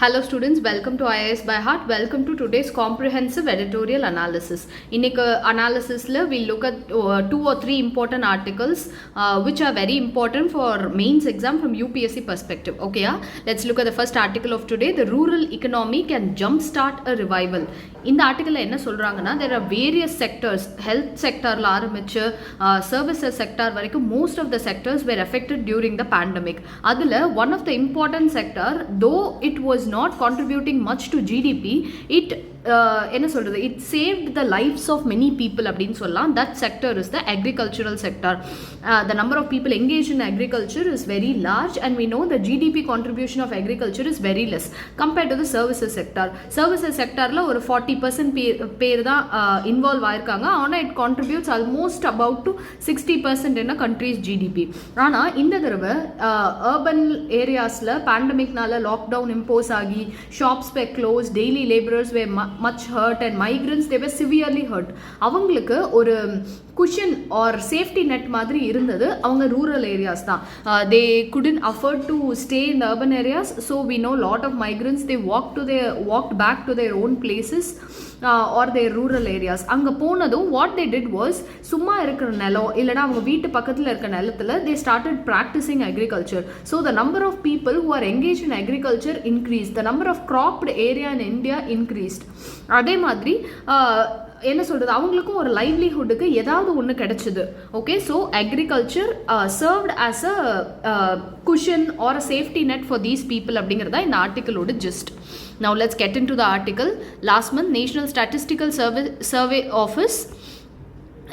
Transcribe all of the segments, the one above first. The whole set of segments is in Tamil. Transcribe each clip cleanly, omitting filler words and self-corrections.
Hello students, welcome to IAS by Heart. Welcome to today's comprehensive editorial analysis. இன்னைக்கு analysisல we'll look at 2 or 3 important articles which are very important for mains exam from UPSC perspective. Okay, let's look at the first article of today. The rural economy can jumpstart a revival. இந்த ஆர்டிக்கலில் என்ன சொல்கிறாங்கன்னா, there are various sectors, health sectorல ஆரம்பிச்சு services sector வரைக்கும் most of the sectors were affected during the pandemic. அதில் one of the important sector, though it was not contributing much to GDP, என்ன சொல்கிறது, it saved the lives of many people அப்படின்னு சொல்லலாம். That sector is the agricultural sector. The number of people engaged in agriculture is very large and we know the GDP contribution of agriculture is very less compared to the services sector. Services sectorல ஒரு 40% பேர் தான் இன்வால்வ் ஆயிருக்காங்க. ஆனால் it contributes almost about to 60% in a country's GDP. ஆனால் இந்த தடவை urban areasல pandemicனால லாக்டவுன் இம்போஸ் ஆகி shops were closed, daily laborers were much hurt and migrants they were severely hurt. அவங்களுக்கு ஒரு cushion or safety net மாதிரி இருந்தது அவங்க rural areas தான். They couldn't afford to stay in the urban areas, so we know lot of migrants they walked back to their own places or their rural areas. அங்கே போனதும் what they did was, சும்மா இருக்கிற நிலம் இல்லைனா அவங்க வீட்டு பக்கத்தில் இருக்க நிலத்தில் they started practicing agriculture. So the number of people who are engaged in agriculture increased. The number of cropped area in India increased. அதே மாதிரி என்ன சொல்கிறது, அவங்களுக்கும் ஒரு லைவ்லிஹுட்டுக்கு ஏதாவது ஒன்று கிடைச்சிது. Okay, so agriculture served as a cushion or a safety net for these people அப்படிங்கிறதா இந்த ஆர்டிக்கலோட gist. Now let's get into the article. Last month, National Statistical Survey Office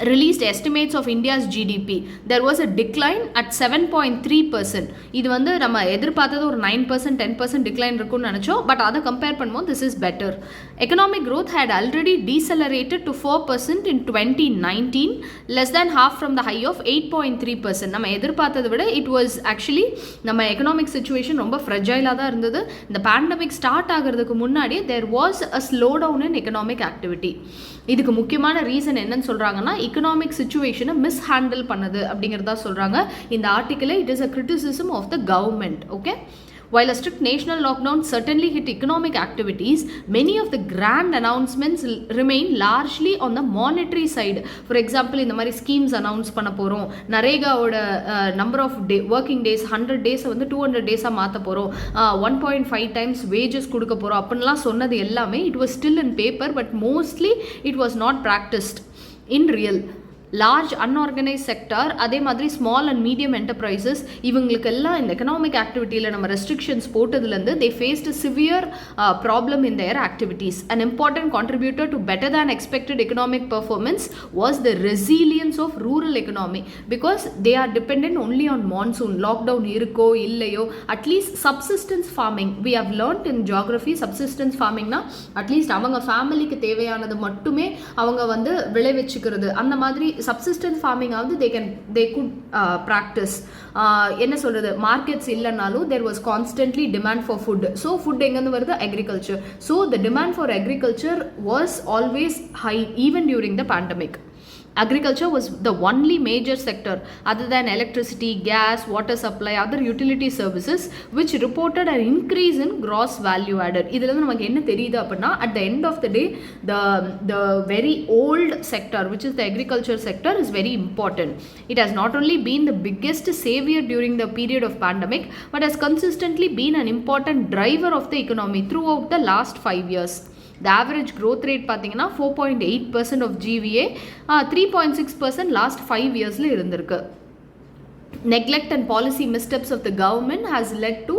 released estimates of India's GDP. There was a decline at 7.3%. இது வந்து நம்ம எதிர்பார்த்தது ஒரு 9% 10% decline இருக்கும்னு நினச்சோம். பட் அதை கம்பேர் பண்ணும்போது this is better. Economic growth had already decelerated to 4% in 2019, less than half from the high of 8.3%. நம்ம எதிர்பார்த்ததை விட it was actually நம்ம எக்கனாமிக் சிச்சுவேஷன் ரொம்ப ஃப்ரெஜைலாக தான் இருந்தது. இந்த பேண்டமிக் ஸ்டார்ட் ஆகிறதுக்கு முன்னாடி there was a slowdown in economic activity. இதுக்கு முக்கியமான ரீசன் என்னன்னு சொல்கிறாங்கன்னா, economic situation mishandle பண்ணது அப்படிங்கிறதா சொல்கிறாங்க இந்த ஆர்டிக்கிளில். It is a criticism of the government. Okay, while a strict national lockdown certainly hit economic activities, many of the grand announcements remain largely on the monetary side. For example, இந்த மாதிரி ஸ்கீம்ஸ் அனௌன்ஸ் பண்ண போகிறோம், நரேகாவோட நம்பர் ஆஃப் ஒர்க்கிங் டேஸ் 100 டேஸை வந்து 200 டேஸாக மாற்ற போகிறோம், 1.5 times வேஜஸ் கொடுக்க போகிறோம் அப்படின்லாம் சொன்னது எல்லாமே it was still in paper, but mostly it was not practiced in real. Large unorganise sector, அதே மாதிரி ஸ்மால் அண்ட் மீடியம் என்டர்பிரைசஸ், இவங்களுக்கெல்லாம் இந்த எக்கனாமிக் ஆக்டிவிட்டியில் நம்ம ரெஸ்ட்ரிக்ஷன்ஸ் போட்டதுலேருந்து they faced severe problem in their activities. And important contributor to better than expected economic performance was the resilience of rural economy. Because they are depend only on monsoon. Lockdown இருக்கோ இல்லையோ, at least subsistence farming we have learnt in geography. Subsistence ஃபார்மிங்னா அட்லீஸ்ட் அவங்க ஃபேமிலிக்கு தேவையானது மட்டுமே அவங்க வந்து விளைவிச்சுக்கிறது. அந்த மாதிரி subsistence farming ஆவது they could practice. என்ன சொல்றது, மார்க்கெட்ஸ் இல்லைனாலும் there was constantly demand for food. So food எங்கேருந்து வருது, agriculture. So the demand for agriculture was always high even during the pandemic. Agriculture was the only major sector other than electricity, gas, water supply, other utility services which reported an increase in gross value added. இதில் வந்து நமக்கு என்ன தெரியுது அப்படின்னா, at the end of the day the very old sector which is the agriculture sector is very important. It has not only been the biggest savior during the period of pandemic but has consistently been an important driver of the economy throughout the last 5 years. The average growth rate பார்த்தீங்கன்னா 4.8% of GVA, 3.6% லாஸ்ட் 5 இயர்ஸில் இருந்திருக்கு. neglect and policy missteps of the government has led to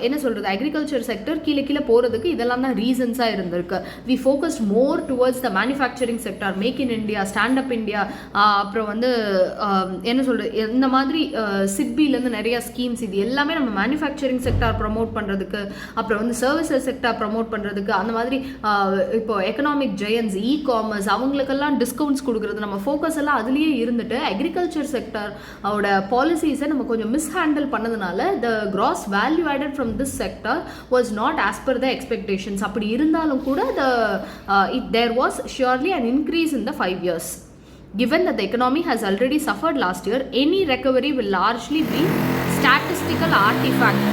என்ன சொல்கிறது, அக்ரிகல்ச்சர் செக்டர் கீழே போகிறதுக்கு இதெல்லாம் தான் ரீசன்ஸாக இருந்திருக்கு. we focused more towards the manufacturing sector, make in India, stand up India, அப்புறம் வந்து என்ன சொல்கிறது, இந்த மாதிரி சிட்பிலேருந்து நிறைய ஸ்கீம்ஸ், இது எல்லாமே நம்ம மேனுஃபேக்சரிங் செக்டார் ப்ரமோட் பண்ணுறதுக்கு, அப்புறம் வந்து சர்வீசஸ் செக்டார் ப்ரமோட் பண்ணுறதுக்கு, அந்த மாதிரி இப்போ எக்கனாமிக் ஜெயன்ஸ், இ காமர்ஸ், அவங்களுக்கெல்லாம் டிஸ்கவுண்ட்ஸ் கொடுக்குறது, நம்ம ஃபோக்கஸ் எல்லாம் அதுலேயே இருந்துட்டு அக்ரிகல்ச்சர் செக்டார் அவட பாலிசிஸை நம்ம கொஞ்சம் மிஸ்ஹேண்டில் பண்ணதுனால the gross value added from this sector was not as per the expectations. அப்படி இருந்தாலும் கூட there was surely an increase in the 5 years. Given that the economy has already suffered last year, any recovery will largely be statistical artifact.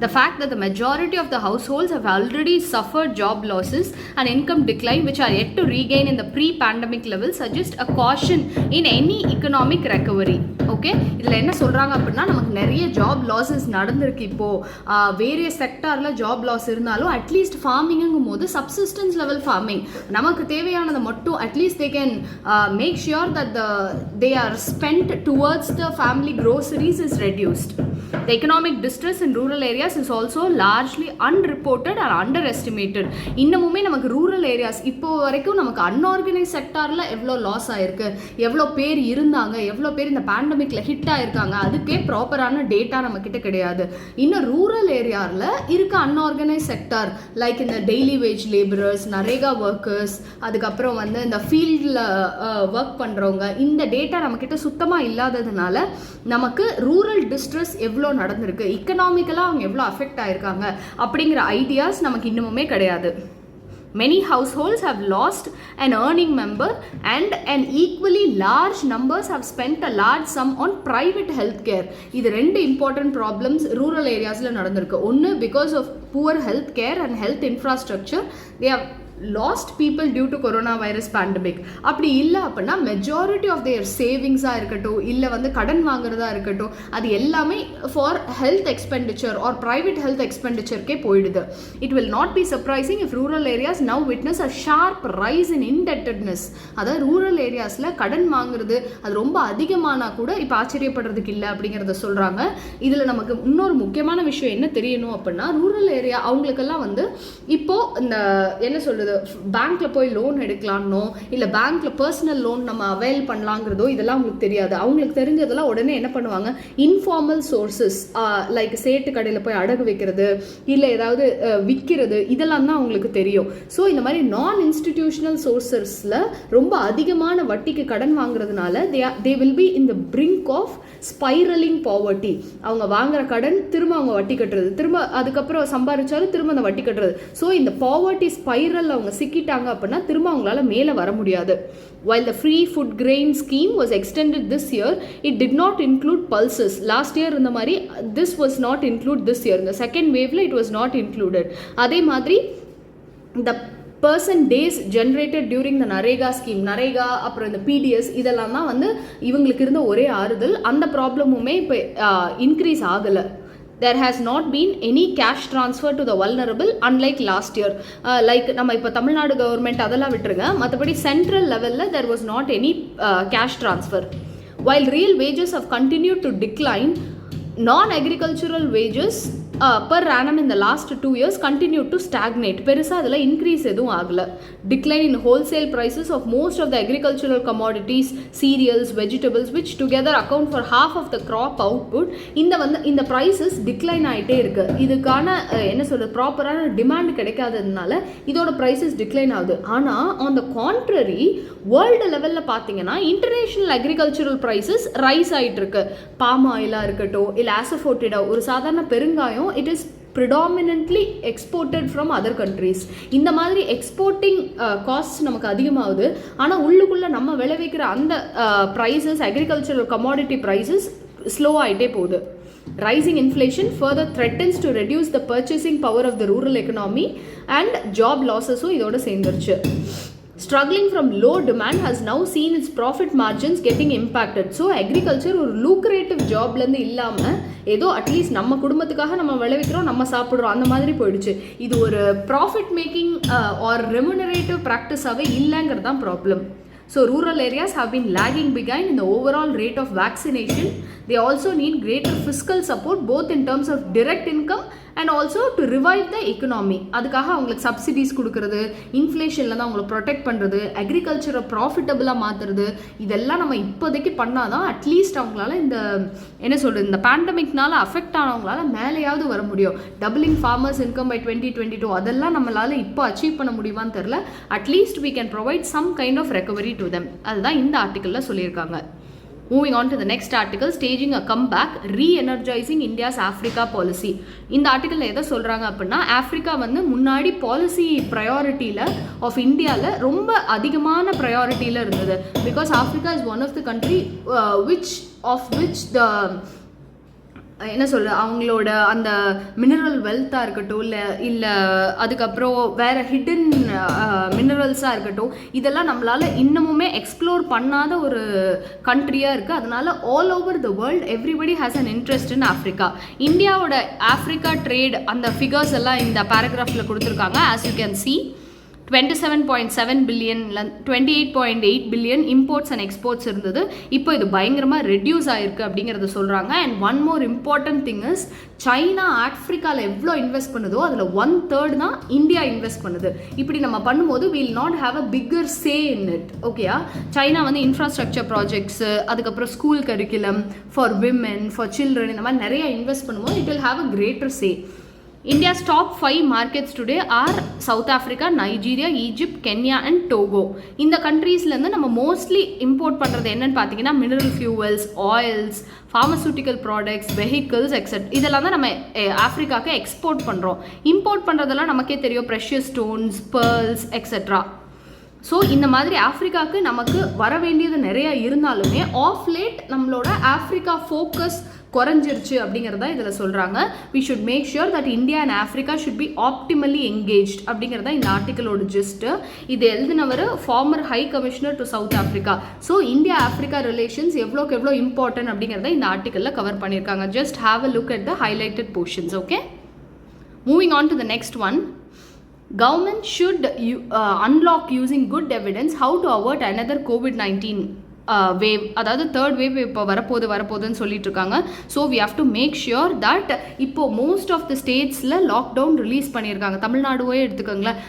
The fact that the majority of the households have already suffered job losses and income decline which are yet to regain in the pre-pandemic level suggest a caution in any economic recovery. Okay, இதில் என்ன சொல்கிறாங்க அப்படின்னா, நமக்கு நிறைய ஜாப் லாஸஸ் நடந்திருக்கு. இப்போது வேரிய செக்டாரில் ஜாப் லாஸ் இருந்தாலும் அட்லீஸ்ட் ஃபார்மிங்கும் போது சப்சிஸ்டன்ஸ் லெவல் ஃபார்மிங் நமக்கு தேவையானதை மட்டும் at least they can make sure that they are spent towards the family groceries is reduced. The economic distress in rural areas is also largely unreported or underestimated. இன்னமுமே நமக்கு ரூரல் ஏரியாஸ் இப்போ வரைக்கும் நமக்கு அன்ஆர்கனைஸ் செக்டாரில் எவ்வளோ லாஸ் ஆயிருக்கு, எவ்வளோ பேர் இருந்தாங்க, எவ்வளோ பேர் இந்த பேண்டமிக்ல ஹிட் ஆயிருக்காங்க, அதுக்கே ப்ராப்பரான டேட்டா நம்ம கிட்ட கிடையாது. இன்னும் ரூரல் ஏரியாவில் இருக்க அன்ஆர்கனைஸ் செக்டார் லைக் இந்த daily wage labourers, NREGA workers, அதுக்கப்புறம் வந்து இந்த ஃபீல்டில் ஒர்க் பண்ணுறவங்க, இந்த டேட்டா நம்மக்கிட்ட சுத்தமாக இல்லாததுனால நமக்கு ரூரல் டிஸ்ட்ரெஸ் எவ்வளோ நடந்திருக்கு, இக்கனாமிக்கலாக அவங்க எவ்வளோ அஃபெக்ட் ஆயிருக்காங்க அப்படிங்கிற ஐடியாஸ் நமக்கு இன்னுமுமே கிடையாது. Many households have lost an earning member and an equally large numbers have spent a large sum on private health care. இது ரெண்டு important problems rural areasல நடந்திருக்கு. ஒன்று because of poor health care and health infrastructure, they have lost people due to coronavirus pandemic. அப்படி இல்லை அப்படின்னா மெஜாரிட்டி ஆஃப் தேர் சேவிங்ஸாக இருக்கட்டும், இல்லை வந்து கடன் வாங்குறதா இருக்கட்டும், அது எல்லாமே for health expenditure or private health எக்ஸ்பெண்டிச்சருக்கே போயிடுது. It will not be surprising if rural areas now witness a sharp rise in indebtedness. அதாவது ரூரல் ஏரியாஸில் கடன் வாங்குறது அது ரொம்ப அதிகமானா கூட இப்போ ஆச்சரியப்படுறதுக்கு இல்லை அப்படிங்கிறத சொல்கிறாங்க. இதில் நமக்கு இன்னொரு முக்கியமான விஷயம் என்ன தெரியணும் அப்படின்னா, ரூரல் ஏரியா அவங்களுக்கெல்லாம் வந்து இப்போது இந்த என்ன சொல்கிறது, பேங்க்ல போய் லோன் எடுக்கலாம்னோ இல்லை பேங்க்ல பர்சனல் லோன் நம்ம அவைல் பண்ணலாங்கிறதோ இதெல்லாம் அவங்களுக்கு தெரியாது. அவங்களுக்கு தெரிஞ்சதெல்லாம் உடனே என்ன பண்ணுவாங்க, இன்ஃபார்மல் சோர்சஸ் லைக் சேட்டு கடையில் போய் அடகு வைக்கிறது, இல்லை ஏதாவது விற்கிறது, இதெல்லாம் தான் அவங்களுக்கு தெரியும். ஸோ இந்த மாதிரி நான் இன்ஸ்டிடியூஷனல் சோர்சஸில் ரொம்ப அதிகமான வட்டிக்கு கடன் வாங்குறதுனால they will be in the brink of spiralling poverty. அவங்க வாங்குற கடன் திரும்ப அவங்க வட்டி கட்டுறது, திரும்ப அதுக்கப்புறம் சம்பாதிச்சாலும் திரும்ப அந்த வட்டி கட்டுறது. ஸோ இந்த பாவர்ட்டி ஸ்பைரல் அவங்க சிக்கிட்டாங்க அப்படின்னா திரும்ப அவங்களால மேலே வர முடியாது. While the free food grain scheme was extended this year, it did not include pulses. Last year இந்த மாதிரி this was not included this year. இந்த second waveல it was not included. அதே மாதிரி the person days generated during the NREGA scheme, NREGA அப்புறம் இந்த பிடிஎஸ் இதெல்லாம் தான் வந்து இவங்களுக்கு இருந்த ஒரே ஆறுதல். அந்த ப்ராப்ளமுமே இப்போ இன்க்ரீஸ் ஆகலை. There has not been any cash transfer to the vulnerable unlike last year. Like நம்ம இப்போ தமிழ்நாடு கவர்மெண்ட் அதெல்லாம் விட்டுருங்க, மற்றபடி சென்ட்ரல் லெவலில் there was not any cash transfer. While real wages have continued to decline, non-agricultural wages per annum in the last 2 years continued to stagnate. பெருசாக அதில் இன்க்ரீஸ் எதுவும் ஆகலை. Decline in wholesale prices of most of the agricultural commodities, cereals, vegetables which together account for half of the crop output, இந்த prices decline ஆகிட்டே இருக்கு. இதுக்கான என்ன சொல்கிறது, ப்ராப்பரான டிமாண்ட் கிடைக்காததுனால இதோட prices decline ஆகுது. ஆனால் ஆன் த கான்ட்ரரி வேர்ல்டு லெவலில் பார்த்தீங்கன்னா இன்டர்நேஷ்னல் அக்ரிகல்ச்சரல் ப்ரைஸஸ் ரைஸ் ஆகிட்டு இருக்கு. பாம் ஆயிலாக இருக்கட்டும், இல்லை ஆசஃபோட்டிடா ஒரு சாதாரண பெருங்காயம், it is predominantly exported from other countries. இந்த மாதிரி எக்ஸ்போர்ட்டிங் காஸ்ட் நமக்கு அதிகமாகுது. ஆனால் உள்ளுக்குள்ளே நம்ம விளைவிக்கிற அந்த prices, agricultural commodity prices slow ஆகிட்டே போகுது. Rising inflation further threatens to reduce the purchasing power of the rural economy and job losses இதோட சேர்ந்துருச்சு. Struggling from low demand has now seen its profit margins getting impacted. So agriculture ஒரு lucrative ஜாப்லேருந்து இல்லாமல் ஏதோ அட்லீஸ்ட் நம்ம குடும்பத்துக்காக நம்ம விளைவிக்கிறோம், நம்ம சாப்பிட்றோம், அந்த மாதிரி போயிடுச்சு. இது ஒரு ப்ராஃபிட் மேக்கிங் ஆர் ரெமுனரேட்டிவ் ப்ராக்டிஸாகவே இல்லைங்கிறது தான் problem. So rural areas have been lagging behind in the overall rate of vaccination. They also need greater fiscal support both in terms of direct income and also to revive the economy. அதுக்காக அவங்களுக்கு சப்சிடிஸ் கொடுக்கறது, இன்ஃப்ளேஷனில் தான் அவங்களை ப்ரொடெக்ட் பண்ணுறது, அக்ரிகல்ச்சரை ப்ராஃபிட்டபுளாக மாற்றுறது, இதெல்லாம் நம்ம இப்போதைக்கு பண்ணால் தான் அட்லீஸ்ட் அவங்களால இந்த என்ன சொல்கிறது, இந்த பேண்டமிக்னால அஃபெக்ட் ஆனவங்களால மேலேயாவது வர முடியும். டபுளிங் ஃபார்மர்ஸ் இன்கம் பை 2022 அதெல்லாம் நம்மளால் இப்போ அச்சீவ் பண்ண முடியுமான்னு தெரில. At least we can provide some kind of recovery to them. அதுதான் இந்த ஆர்டிக்கலில் சொல்லியிருக்காங்க. Moving on to the next article, staging a comeback, re-energizing India's Africa policy. இந்த ஆர்டிக்கலில் எதை சொல்கிறாங்க அப்படின்னா, ஆஃப்ரிக்கா வந்து முன்னாடி பாலிசி ப்ரையாரிட்டியில் ஆஃப் இந்தியாவில் ரொம்ப அதிகமான ப்ரையாரிட்டியில் இருந்தது. Because Africa is one of the country which the என்ன சொல்ல அவங்களோட அந்த மினரல் வெல்த்தாக இருக்கட்டும் இல்லை அதுக்கப்புறம் வேறு ஹிடன் மினரல்ஸாக இருக்கட்டும், இதெல்லாம் நம்மளால் இன்னமுமே எக்ஸ்ப்ளோர் பண்ணாத ஒரு கண்ட்ரியாக இருக்குது. அதனால all over the world everybody has an interest in Africa. இந்தியாவோட ஆஃப்ரிக்கா ட்ரேட் அந்த ஃபிகர்ஸ் எல்லாம் இந்த பேராகிராஃபில் கொடுத்துருக்காங்க. As you can see 27.7 billion 28.8 billion imports and exports இருந்தது. இப்போ இது பயங்கரமாக ரெடியூஸ் ஆகிருக்கு அப்படிங்கிறத சொல்கிறாங்க. And one more important thing is, China ஆஃப்ரிக்காவில் எவ்வளோ இன்வெஸ்ட் பண்ணுதோ அதில் 1/3 தான் இந்தியா இன்வெஸ்ட் பண்ணுது. இப்படி நம்ம பண்ணும்போது will not have a bigger say in it. ஓகேயா, சைனா வந்து இன்ஃப்ராஸ்ட்ரக்சர் ப்ராஜெக்ட்ஸு, அதுக்கப்புறம் school curriculum for women, for children, இந்த மாதிரி நிறைய இன்வெஸ்ட் பண்ணும்போது it will have a greater say. India's top 5 markets today are South Africa, Nigeria, Egypt, Kenya and Togo. இந்த கண்ட்ரீஸ்லேருந்து நம்ம மோஸ்ட்லி இம்போர்ட் பண்ணுறது என்னன்னு பார்த்தீங்கன்னா mineral fuels, oils, pharmaceutical products, vehicles எக்ஸெட் இதெல்லாம் தான் நம்ம ஆஃப்ரிக்காவுக்கு எக்ஸ்போர்ட் பண்ணுறோம். இம்போர்ட் பண்ணுறதெல்லாம் நமக்கே தெரியும், precious stones, pearls etcetera. So இந்த மாதிரி ஆஃப்ரிக்காவுக்கு நமக்கு வர வேண்டியது நிறையா இருந்தாலுமே ஆஃப் லேட் நம்மளோட ஆஃப்ரிக்கா ஃபோக்கஸ் குறைஞ்சிருச்சு அப்படிங்கிறதா இதில் சொல்கிறாங்க. We should make sure that India and Africa should be optimally engaged அப்படிங்கிறதா இந்த ஆர்டிக்கலோட ஜிஸ்ட்டு. இது எழுதினவர் former high commissioner to South Africa. So India Africa relations எவ்வளோக்கு எவ்வளோ இம்பார்ட்டன்ட் அப்படிங்கிறத இந்த ஆர்டிக்கலில் கவர் பண்ணியிருக்காங்க. Just have a look at the highlighted portions. Okay, moving on to the next one. Government should unlock using good evidence how to avert another COVID-19 wave, அதாவது தேர்ட் வேவ் இப்போ வரப்போகுதுன்னு சொல்லிட்டு இருக்காங்க. So we have to make sure that இப்போது மோஸ்ட் ஆஃப் த ஸ்டேட்ஸில் லாக்டவுன் ரிலீஸ் பண்ணியிருக்காங்க. தமிழ்நாடுவே எடுத்துக்கோங்களேன்,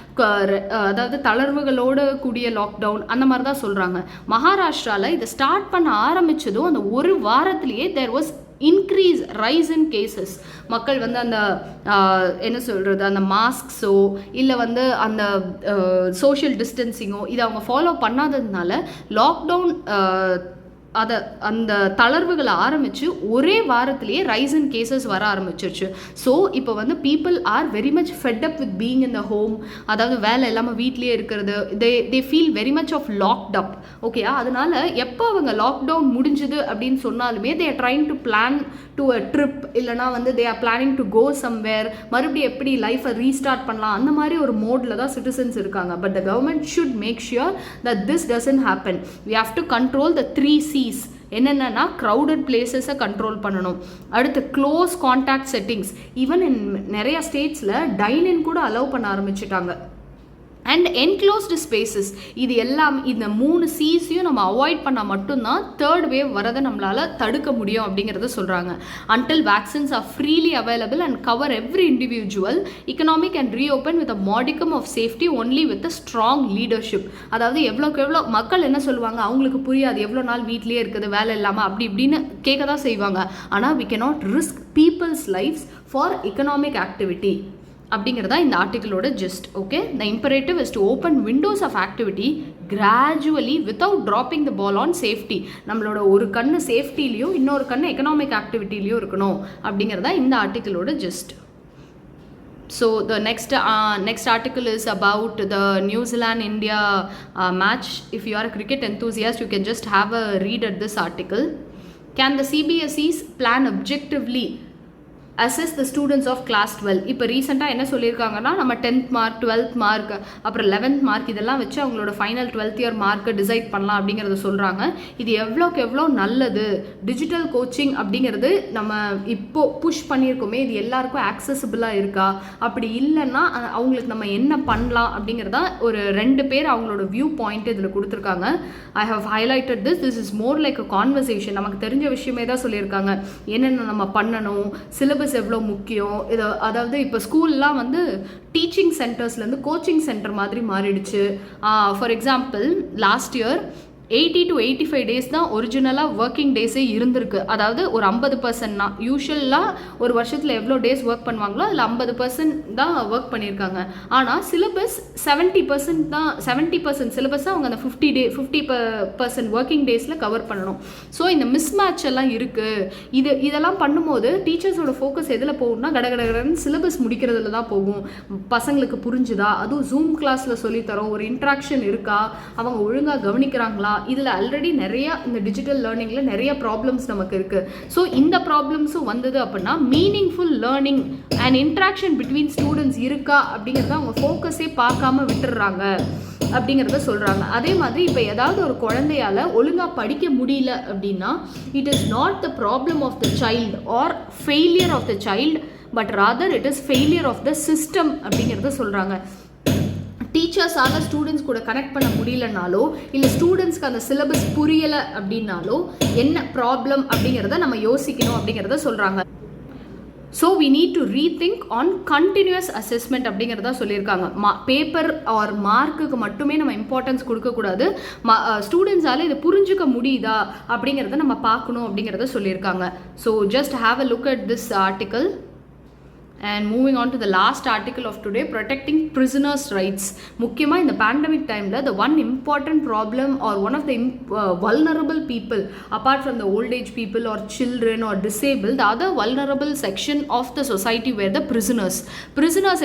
அதாவது தளர்வுகளோடு கூடிய லாக்டவுன் அந்த மாதிரி தான் சொல்கிறாங்க. மகாராஷ்டிராவில் இதை ஸ்டார்ட் பண்ண ஆரம்பித்ததும் அந்த ஒரு வாரத்திலேயே there was rise in cases. மக்கள் வந்து அந்த என்ன சொல்கிறது, அந்த மாஸ்க்ஸோ இல்லை வந்து அந்த சோஷியல் டிஸ்டன்சிங்கோ இதை அவங்க ஃபாலோ பண்ணாததுனால லாக்டவுன் அந்த தளர்வுகளை ஆரம்பித்து ஒரே வாரத்திலேயே ரைஸ் இன் கேசஸ் வர ஆரம்பிச்சிருச்சு. ஸோ இப்போ வந்து people are very much fed up with being in the home, அதாவது வேலை இல்லாமல் வீட்லேயே இருக்கிறது. They feel very much of locked up. ஓகேயா, அதனால எப்போ அவங்க லாக்டவுன் முடிஞ்சுது அப்படின்னு சொன்னாலுமே they are trying to plan to a trip, இல்லைனா வந்து they are planning to go somewhere, மறுபடியும் எப்படி லைஃப்பை ரீஸ்டார்ட் பண்ணலாம் அந்த மாதிரி ஒரு மோடில் தான் சிட்டிசன்ஸ் இருக்காங்க. But the government should make sure that this doesn't happen. We have to control the 3 C's. என்னென்னா க்ரௌடட் பிளேசஸை கண்ட்ரோல் பண்ணணும், அடுத்து க்ளோஸ் கான்டாக்ட் செட்டிங்ஸ், ஈவன் நிறைய ஸ்டேட்ஸில் டைனின் கூட அலோவ் பண்ண ஆரம்பிச்சிட்டாங்க, அண்ட் என்க்ளோஸ்டு ஸ்பேசஸ். இது எல்லாம் இந்த 3 Cஸையும் நம்ம அவாய்ட் பண்ணால் மட்டும்தான் தேர்ட் வேவ் வரதை நம்மளால் தடுக்க முடியும் அப்படிங்கிறத சொல்கிறாங்க. Until vaccines are freely available and cover every individual, economic and reopen with a modicum of safety only with a strong leadership. அதாவது எவ்வளோக்கு எவ்வளோ மக்கள் என்ன சொல்லுவாங்க, அவங்களுக்கு புரியாது, எவ்வளோ நாள் வீட்லேயே இருக்குது வேலை இல்லாமல் அப்படி இப்படின்னு கேட்க தான் செய்வாங்க. ஆனால் we cannot risk people's lives for economic activity அப்படிங்கிறதா இந்த ஆர்டிக்கிளோட just. Okay, the imperative is to open windows of activity gradually without dropping the ball on safety. நம்மளோட ஒரு கண்ணு சேஃப்டிலையும் இன்னொரு கண்ணு எக்கனாமிக் ஆக்டிவிட்டிலையும் இருக்கணும் அப்படிங்கிறதா இந்த ஆர்டிக்கிளோட just. So the next article is about the New Zealand-India match. If you are a cricket enthusiast, you can just have a read at this article. Can the CBSEs plan objectively assess the students of class 12? இப்போ ரீசெண்டாக என்ன சொல்லியிருக்காங்கன்னா, நம்ம 10th மார்க், 12th மார்க், அப்புறம் 11th மார்க் இதெல்லாம் வச்சு அவங்களோட ஃபைனல் 12th இயர் மார்க்கை டிசைட் பண்ணலாம் அப்படிங்கிறத சொல்கிறாங்க. இது எவ்வளோக்கு எவ்வளோ நல்லது. டிஜிட்டல் கோச்சிங் அப்படிங்கிறது நம்ம இப்போது புஷ் பண்ணியிருக்கோமே, இது எல்லாருக்கும் ஆக்சசிபிளாக இருக்கா, அப்படி இல்லைன்னா அவங்களுக்கு நம்ம என்ன பண்ணலாம் அப்படிங்கிறதா ஒரு 2 பேர் அவங்களோட வியூ பாயிண்ட் இதில் கொடுத்துருக்காங்க. I have highlighted this is more like a conversation. நமக்கு தெரிஞ்ச விஷயமே தான் சொல்லியிருக்காங்க, என்னென்ன நம்ம பண்ணணும், சிலபஸ் எவ்வளோ முக்கியம். இது அதாவது இப்போ ஸ்கூல்லாம் வந்து டீச்சிங் சென்டர்ஸ்லேருந்து கோச்சிங் சென்டர் மாதிரி மாறிடுச்சு. For example last year 80 to 85 days தான் ஒரிஜினலாக ஒர்க்கிங் டேஸே இருந்திருக்கு. அதாவது ஒரு 50% தான். யூஷுவலாக ஒரு வருஷத்தில் எவ்வளோ டேஸ் ஒர்க் பண்ணுவாங்களோ அதில் 50% தான் ஒர்க் பண்ணியிருக்காங்க. ஆனால் சிலபஸ் 70% தான். 70% சிலபஸாக அவங்க அந்த 50% ஒர்க்கிங் டேஸில் கவர் பண்ணணும். ஸோ இந்த மிஸ் மேட்ச் எல்லாம் இருக்குது. இதெல்லாம் பண்ணும்போது டீச்சர்ஸோட ஃபோக்கஸ் எதில் போகும்னா கடகடன்னு சிலபஸ் முடிக்கிறதுல தான் போகும். பசங்களுக்கு புரிஞ்சுதா, அதுவும் ஜூம் கிளாஸில் சொல்லித்தரோம், ஒரு இன்ட்ராக்ஷன் இருக்கா, அவங்க ஒழுங்காக கவனிக்கிறாங்களா, இதில் ஆல்ரெடி நிறையா இந்த டிஜிட்டல் லேர்னிங்கில் நிறைய ப்ராப்ளம்ஸ் நமக்கு இருக்குது. ஸோ இந்த ப்ராப்ளம்ஸும் வந்தது அப்படின்னா meaningful learning and interaction between students இருக்கா அப்படிங்கிறத அவங்க ஃபோக்கஸே பார்க்காம விட்டுடுறாங்க அப்படிங்கிறத சொல்கிறாங்க. அதே மாதிரி இப்போ ஏதாவது ஒரு குழந்தையால் ஒழுங்காக படிக்க முடியல அப்படின்னா it is not the problem of the child or failure of the child, but rather it is failure of the system அப்படிங்கிறத சொல்கிறாங்க. டீச்சர்ஸால் ஸ்டூடெண்ட்ஸ் கூட கனெக்ட் பண்ண முடியலனாலோ இல்லை ஸ்டூடெண்ட்ஸ்க்கு அந்த சிலபஸ் புரியலை அப்படின்னாலோ என்ன ப்ராப்ளம் அப்படிங்கிறத நம்ம யோசிக்கணும் அப்படிங்கிறத சொல்கிறாங்க. So we need to rethink on continuous assessment அப்படிங்கிறதா சொல்லியிருக்காங்க. பேப்பர் ஆர் மார்க்குக்கு மட்டுமே நம்ம இம்பார்ட்டன்ஸ் கொடுக்கக்கூடாது. ஸ்டூடெண்ட்ஸால் இதை புரிஞ்சுக்க முடியுதா அப்படிங்கிறத நம்ம பார்க்கணும் அப்படிங்கிறத சொல்லியிருக்காங்க. So just have a look at this article. And moving on to the last article of today, protecting prisoners' rights. முக்கியமாக இந்த pandemic timeல the one important problem or one of the vulnerable people apart from the old age people or children or disabled, the other vulnerable section of the society were the prisoners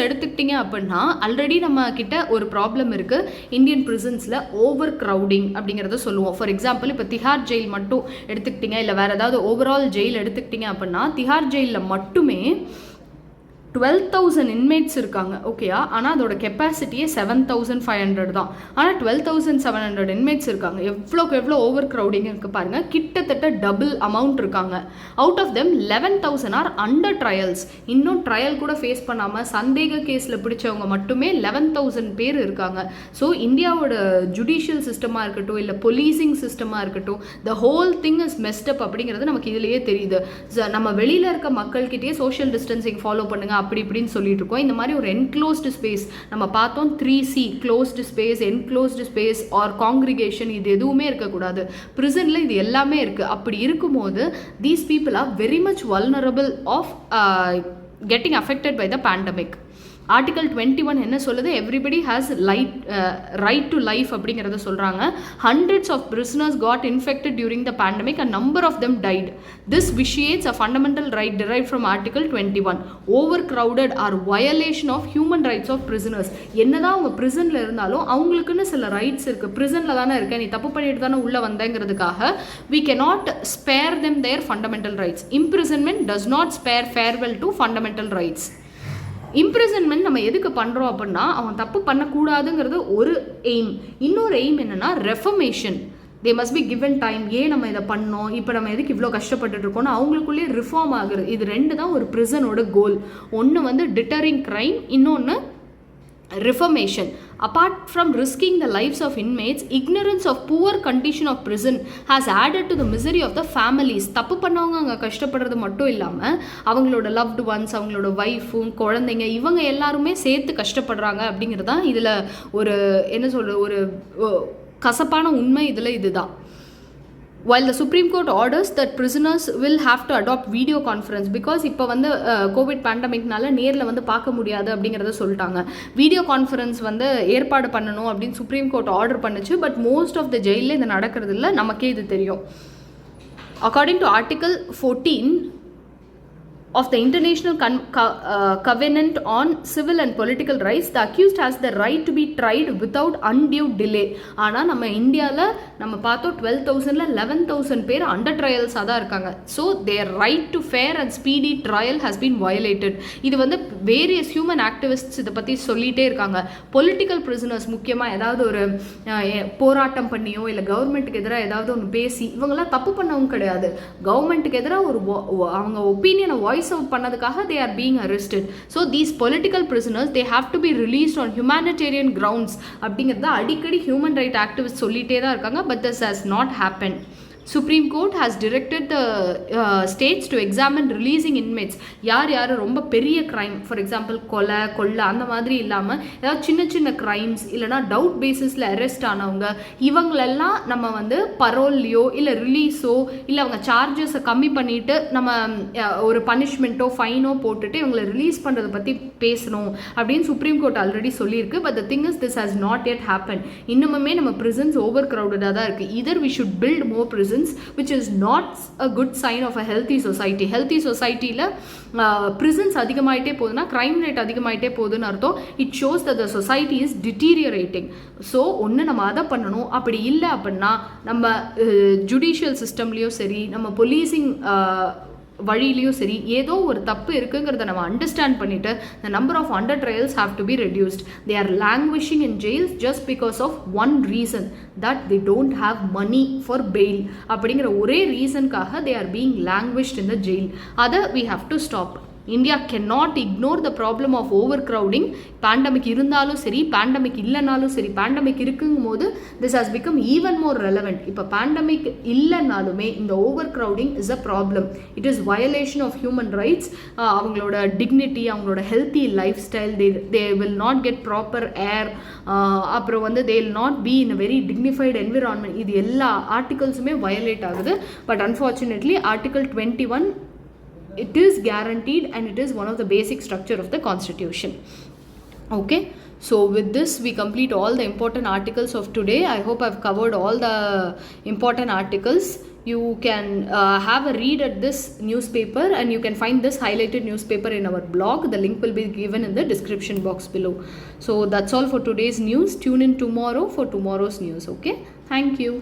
எடுத்துக்கிட்டிங்க அப்படின்னா ஆல்ரெடி நம்ம கிட்ட ஒரு ப்ராப்ளம் இருக்குது இந்தியன் பிரிசன்ஸில் ஓவர் க்ரௌடிங் அப்படிங்கிறத சொல்லுவோம். ஃபார் எக்ஸாம்பிள் இப்போ திஹார் ஜெயில் மட்டும் எடுத்துக்கிட்டிங்க இல்லை வேறு ஏதாவது ஓவரால் ஜெயில் எடுத்துக்கிட்டிங்க அப்படின்னா திஹார் ஜெயிலில் மட்டுமே 12,000 இன்மேட்ஸ் இருக்காங்க. ஓகேயா, ஆனால் அதோட கெப்பாசிட்டியே 7,500 தான். ஆனால் 12,700 இன்மேட்ஸ் இருக்காங்க. எவ்வளோக்கு எவ்வளோ ஓவர் க்ரௌடிங் இருக்குது பாருங்கள். கிட்டத்தட்ட டபுள் அமௌண்ட் இருக்காங்க. Out of them 11,000 are under trials. இன்னும் ட்ரையல் கூட ஃபேஸ் பண்ணாமல் சந்தேக கேஸில் பிடிச்சவங்க மட்டுமே 11,000 பேர் இருக்காங்க. ஸோ இந்தியாவோட ஜுடிஷியல் சிஸ்டமாக இருக்கட்டும் இல்லை போலீசிங் சிஸ்டமாக இருக்கட்டும், the whole thing is messed up அப்படிங்கிறது நமக்கு இதிலேயே தெரியுது. நம்ம வெளியில் இருக்க மக்கள்கிட்டயே சோஷியல் டிஸ்டன்சிங் ஃபாலோ பண்ணுங்க அப்படி இப்படின்னு சொல்லிட்டு இருக்கோம். இந்த மாதிரி ஒரு என்க்ளோஸ்டு ஸ்பேஸ் நம்ம பார்த்தோம். 3C closed space, enclosed space or congregation, இது எதுவுமே இருக்கக்கூடாது. பிரிசனில் இது எல்லாமே இருக்குது. அப்படி இருக்கும்போது these people are very much vulnerable of getting affected by the pandemic. Article 21 என்ன சொல்லுது? Everybody has right to life அப்படிங்கிறத சொல்கிறாங்க. Hundreds of prisoners got infected during the pandemic and number of them died. This vitiates a fundamental right derived from article 21. Overcrowded or violation of human rights of prisoners. என்னதான் அவங்க பிரிசனில் இருந்தாலும் அவங்களுக்குன்னு சில ரைட்ஸ் இருக்குது. பிரிசனில் தானே இருக்க, நீ தப்பு பண்ணிட்டு தானே உள்ளே வந்தேங்கிறதுக்காக we cannot spare them their fundamental rights. Imprisonment does not spare farewell to fundamental rights. Imprisonment நம்ம எதுக்கு பண்ணுறோம் அப்படின்னா அவன் தப்பு பண்ணக்கூடாதுங்கிறது ஒரு எய்ம். இன்னொரு எய்ம் என்னென்னா reformation. They must be given time. ஏன் நம்ம இதை பண்ணோம், இப்போ நம்ம எதுக்கு இவ்வளோ கஷ்டப்பட்டுட்டு இருக்கோம்னு அவங்களுக்குள்ளேயே ரிஃபார்ம் ஆகுறது. இது ரெண்டு தான் ஒரு பிரிசனோட கோல். ஒன்று வந்து டிட்டரிங் க்ரைம், இன்னொன்று reformation. Apart from risking the lives of inmates, ignorance of poor condition of prison has added to the misery of the families. தப்பு பண்ணவங்க அங்கே கஷ்டப்படுறது மட்டும் இல்லாமல் அவங்களோட லவ்டு ஒன்ஸ், அவங்களோட ஒய்ஃபும் குழந்தைங்க இவங்க எல்லாருமே சேர்த்து கஷ்டப்படுறாங்க அப்படிங்கிறது தான் இதில் ஒரு என்ன சொல்கிறது ஒரு கசப்பான உண்மை. இதில் இதுதான். While the Supreme Court orders that prisoners will have to adopt video conference because இப்போ வந்து கோவிட் பேண்டமிக்னால நேரில் வந்து பார்க்க முடியாது அப்படிங்கிறத சொல்லிட்டாங்க. வீடியோ கான்ஃபரன்ஸ் வந்து ஏற்பாடு பண்ணணும் அப்படின்னு சுப்ரீம் கோர்ட் ஆர்டர் பண்ணுச்சு. பட் மோஸ்ட் ஆஃப் த ஜெயிலில் இது நடக்கிறது இல்லை, நமக்கே இது தெரியும். According to Article 14 of the International Covenant on Civil and Political Rights, the accused has the right to be tried without undue delay. ஆனால் நம்ம இந்தியாவில் நம்ம பார்த்தோம் 12,000ல் 11,000 பேர் அண்டர் ட்ரையல்ஸாக தான் இருக்காங்க. So their right to fair and speedy trial has been violated. இது வந்து வேரியஸ் ஹியூமன் ஆக்டிவிஸ்ட்ஸ் இதை பற்றி சொல்லிகிட்டே இருக்காங்க. பொலிட்டிக்கல் பிரிசனர்ஸ் முக்கியமாக ஏதாவது ஒரு போராட்டம் பண்ணியோ இல்லை கவர்மெண்ட்டுக்கு எதிராக ஏதாவது ஒன்று பேசி இவங்கெல்லாம் தப்பு பண்ணவும் கிடையாது. கவர்மெண்ட்டுக்கு எதிராக ஒரு அவங்க ஒப்பீனியனை வாய்ஸ் அவுட் பண்ணதுக்காக they are being arrested. So these political prisoners they have to be released on humanitarian grounds அப்படிங்கிறத அடிக்கடி ஹியூமன் ரைட் ஆக்டிவிஸ்ட் சொல்லிட்டே தான் இருக்காங்க. But this has not happened. Supreme Court has directed the states to examine releasing inmates. யார் ரொம்ப பெரிய க்ரைம், ஃபார் எக்ஸாம்பிள் கொலை அந்த மாதிரி இல்லாமல் ஏதாவது சின்ன சின்ன க்ரைம்ஸ் இல்லைனா டவுட் பேசிஸில் அரெஸ்ட் ஆனவங்க இவங்களெல்லாம் நம்ம வந்து பரோல்லையோ இல்லை ரிலீஸோ இல்லை அவங்க சார்ஜஸை கம்மி பண்ணிவிட்டு நம்ம ஒரு பனிஷ்மெண்ட்டோ ஃபைனோ போட்டுட்டு இவங்களை ரிலீஸ் பண்ணுறதை பற்றி பேசணும் அப்படின்னு சுப்ரீம் கோர்ட் ஆல்ரெடி சொல்லியிருக்கு. But the thing is this has not yet happened. இன்னுமே நம்ம ப்ரிசன்ஸ் ஓவர் க்ரௌடடாக தான் இருக்குது. Either we should build more prisons prisons, which is not a good sign of a healthy society. Healthy society la prisons அதிகமாயிட்டே போகுதுன்னா crime rate அதிகமாயிட்டே போகுதுன்னு அர்த்தம். It shows that the society is deteriorating. So ஒன்று நம்ம அதை பண்ணணும். அப்படி இல்லை அப்படின்னா நம்ம ஜுடிஷியல் சிஸ்டம்லேயும் சரி, நம்ம போலீசிங் வழியிலையும் சரி, ஏதோ ஒரு தப்பு இருக்குங்கிறத நம்ம அண்டர்ஸ்டாண்ட் பண்ணிட்டு the number of under trials have to be reduced. They are languishing in jails just because of one reason, that they don't have money for bail. அப்படிங்கிற ஒரே ரீசனுக்காக they are being languished in the jail. அதை we have to stop. India cannot ignore the problem of overcrowding. Pandemic இருந்தாலும் சரி, பேண்டமிக் இல்லைனாலும் சரி, பேண்டமிக் இருக்குங்கும் போது this has become even more relevant. இப்போ பேண்டமிக் இல்லைனாலுமே இந்த overcrowding is a problem. It is violation of human rights. அவங்களோட டிக்னிட்டி, அவங்களோட healthy lifestyle, they will not get proper air, அப்புறம் வந்து they will not be in a very dignified environment. இது எல்லா ஆர்டிகல்ஸுமே வயலேட் ஆகுது. But unfortunately article 21 it is guaranteed and it is one of the basic structure of the constitution. Okay, so with this we complete all the important articles of today. I hope I've covered all the important articles. You can have a read at this newspaper, and you can find this highlighted newspaper in our blog. The link will be given in the description box below. So that's all for today's news. Tune in tomorrow for tomorrow's news. Okay, thank you.